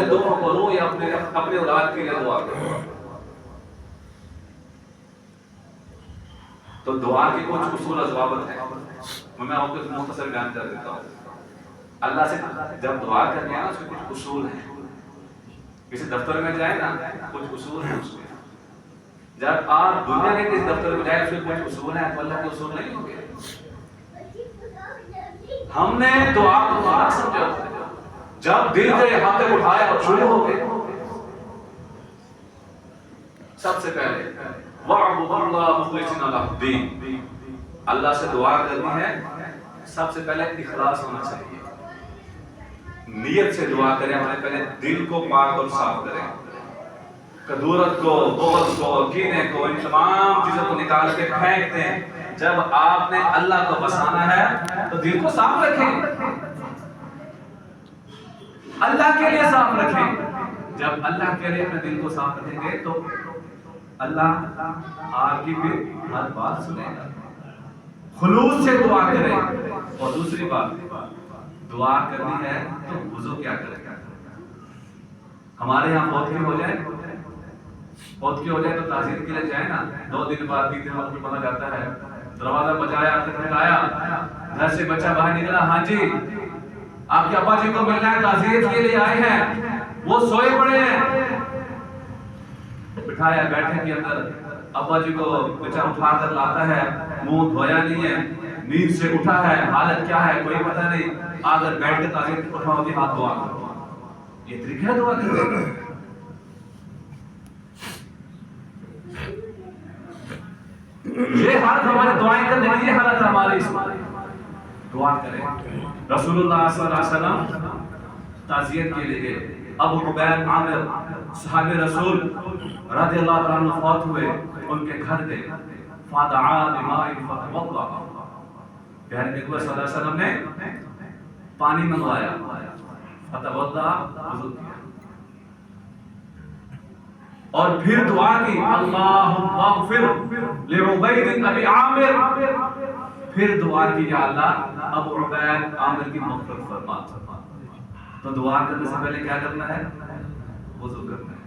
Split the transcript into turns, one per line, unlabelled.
میں دعا کروں یا اپنے اولاد کے لیے دعا کروں؟ تو دعا کے کچھ اصول و ضوابط ہیں، میں آپ کو مختصر بیان کر دیتا ہوں۔ اللہ سے جب دعا کرتے ہیں نا، اس کے کچھ اصول ہیں۔ کسی دفتر میں جائیں نا، کچھ اصول ہیں اس میں۔ جب آپ دنیا کے کسی دفتر میں جائیں، اس کے کچھ اصول ہیں، تو اللہ کے اصول نہیں ہوں گے۔ ہم نے دعا کو بات سمجھا، جب دل کے ہاتھ تک اٹھایا اور شروع ہو گئے، سب سے پہلے وَاعْبُدُوا اللَّهَ مُخْلِصِينَ لَهُ الدِّينَ، اللہ سے دعا کرنی ہے، سب سے پہلے اخلاص ہونا چاہیے، نیت سے دعا کریں، ہمارے پہلے دل کو پاک اور صاف کریں، کدورت کو، بغض کو، کینے کو، ان تمام چیزوں کو نکال کے پھینک دیں۔ جب آپ نے اللہ کو بسانا ہے تو دل کو صاف رکھیں، اللہ کے لیے صاف رکھیں۔ جب اللہ کے لیے اپنے دل کو صاف رکھیں گے تو اللہ آپ کی بھی ہر بات سنے گا۔ خلوص سے دعا کریں۔ اور دوسری بات، دعا کرنی ہے تو وضو کیا کریں؟ ہمارے یہاں فوت کی ہو جائے تو تعزیت کے لیے جائے نا، 2 دن بعد 3 دن بعد پتا جاتا ہے، دروازہ بجایا، کھٹکھٹایا، گھر سے بچہ باہر نکلا، ہاں جی آپ کے ابا جی کو ملنا ہے، تعزیت کے لیے آئے ہیں، وہ سوئے پڑے ہیں، بٹھایا بیٹھے کے اندر، ابا جی کو بچہ اٹھا کر لاتا ہے، منہ دھویا نہیں ہے، نیند سے اٹھا ہے، حالت کیا ہے کوئی پتہ نہیں، اگر بیٹھ کے تعزیت اٹھا ہوتی ہاتھ دعا کرو، یہ طریقہ ہے دعا کرنے کا۔ یہ حالت ہمارے دعائیں کرنے کی، یہ حالت ہماری، اس میں دعا کریں۔ رسول اللہ صلی اللہ علیہ وسلم تعزیت کے لیے ابو عبید عامر صحابی رسول رضی اللہ عنہ فوت ہوئے، ان کے گھر گئے، فدعا بماء فتوضا، پیارے نبی صلی اللہ علیہ وسلم نے پانی منگوایا، فتوضا، وضو کیا، اور پھر دعا کی، اللہم اغفر لعبید ابی عامر، پھر دعا کی، یا اللہ ابو عبید عامر کی مغفرت فرما۔ تو دعا کرنے سے پہلے کیا کرنا ہے؟ وضو کرنا ہے۔